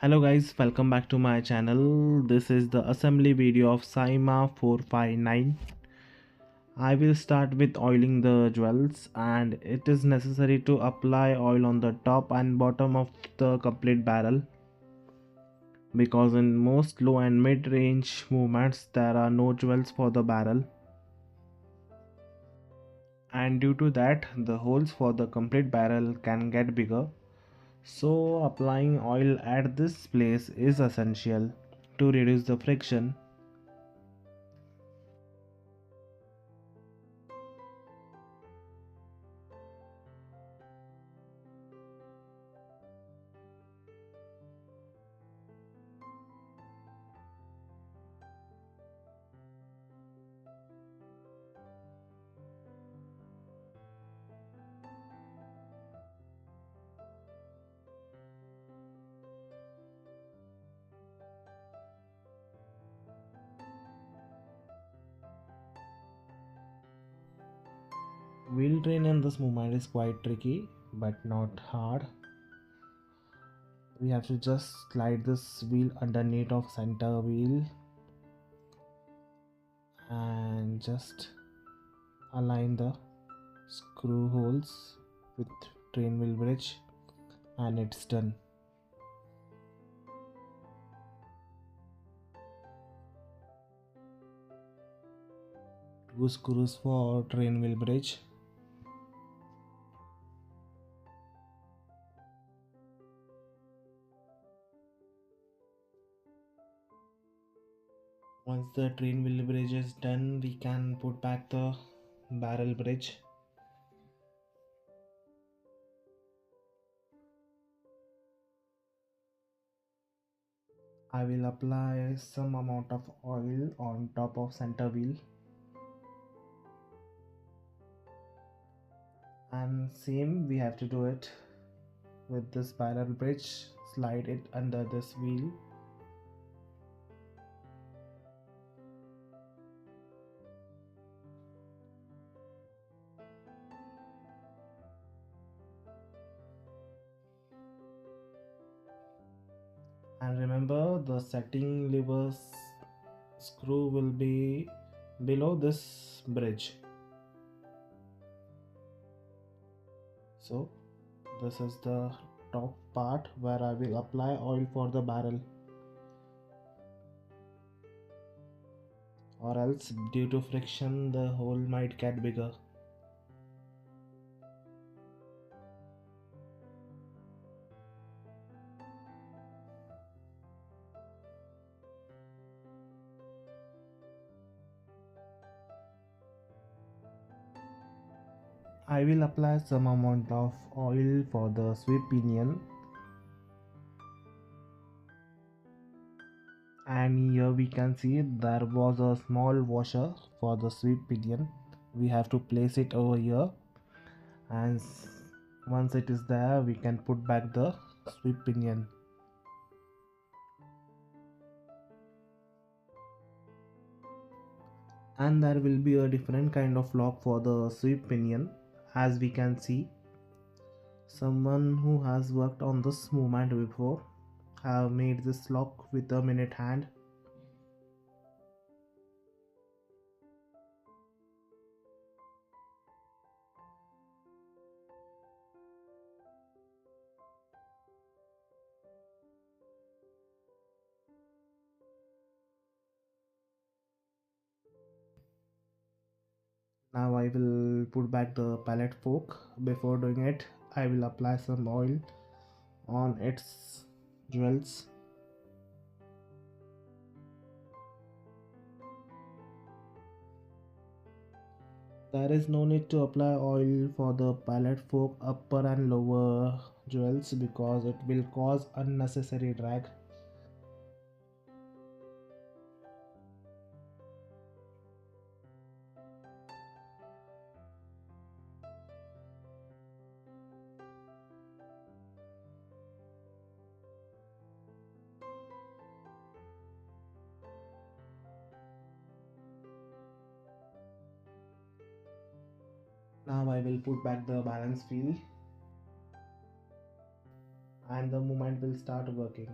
Hello guys, welcome back to my channel. This is the assembly video of Cyma 459. I will start with oiling the jewels, and it is necessary to apply oil on the top and bottom of the complete barrel because in most low and mid range movements there are no jewels for the barrel, and due to that the holes for the complete barrel can get bigger. So applying oil at this place is essential to reduce the friction. Wheel train in this movement is quite tricky but not hard. We have to just slide this wheel underneath of center wheel and just align the screw holes with train wheel bridge, and it's done. Two screws for train wheel bridge. Once the train wheel bridge is done, we can put back the barrel bridge. I will apply some amount of oil on top of center wheel, and same we have to do it with this barrel bridge. Slide it under this wheel. And remember, the setting levers screw will be below this bridge. So this is the top part where I will apply oil for the barrel, or else due to friction the hole might get bigger. I will apply some amount of oil for the sweep pinion, and here we can see there was a small washer for the sweep pinion. We have to place it over here, and once it is there we can put back the sweep pinion. And there will be a different kind of lock for the sweep pinion. As we can see, someone who has worked on this movement before have made this lock with a minute hand. Now I will put back the pallet fork. Before doing it, I will apply some oil on its jewels. There is no need to apply oil for the pallet fork upper and lower jewels because it will cause unnecessary drag. Now I will put back the balance wheel and the movement will start working.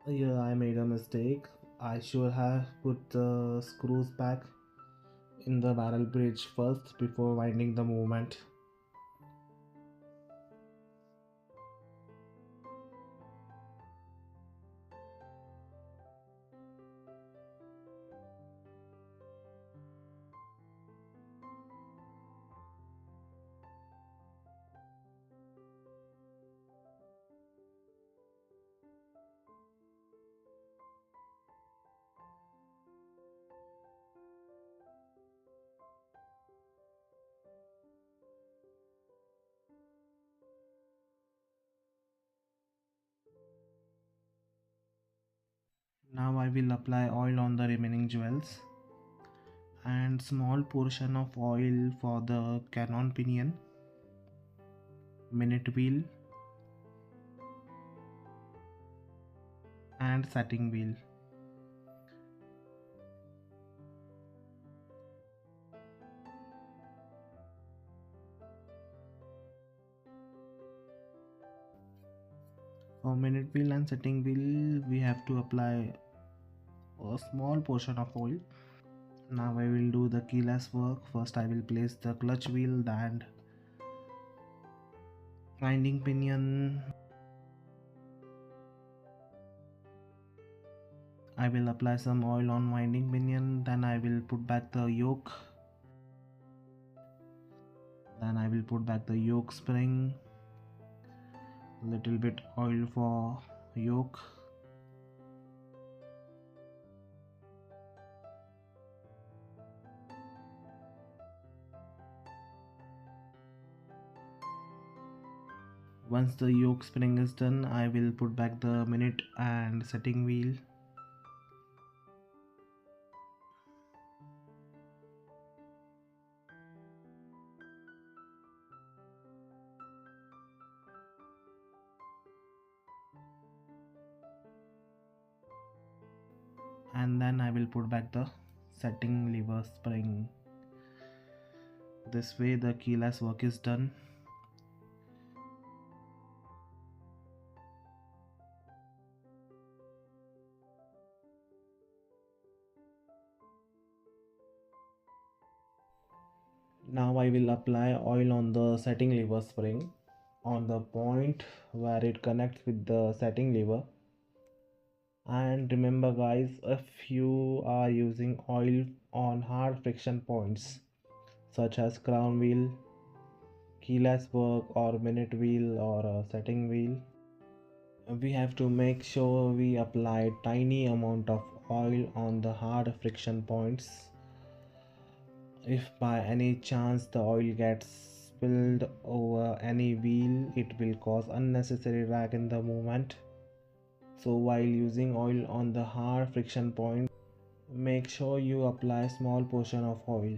Yeah, I made a mistake. I should have put the screws back in the barrel bridge first before winding the movement. Now I will apply oil on the remaining jewels and small portion of oil for the cannon pinion, minute wheel and setting wheel. For minute wheel and setting wheel we have to apply a small portion of oil. Now I will do the keyless work. First I will place the clutch wheel, then winding pinion. I will apply some oil on winding pinion, then I will put back the yoke. Then I will put back the yoke spring. Little bit oil for yoke. Once the yoke spring is done, I will put back the minute and setting wheel. And then I will put back the setting lever spring. This way the keyless work is done. Now I will apply oil on the setting lever spring on the point where it connects with the setting lever. And remember guys, if you are using oil on hard friction points such as crown wheel, keyless work or minute wheel or a setting wheel, we have to make sure we apply tiny amount of oil on the hard friction points. If by any chance the oil gets spilled over any wheel, it will cause unnecessary drag in the movement. So while using oil on the hard friction point, make sure you apply small portion of oil.